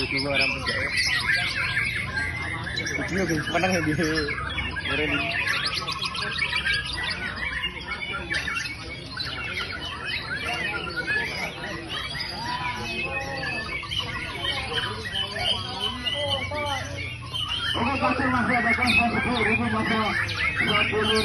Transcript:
dua orang penjahit. Video guys, menang ya di Reni. Masih ada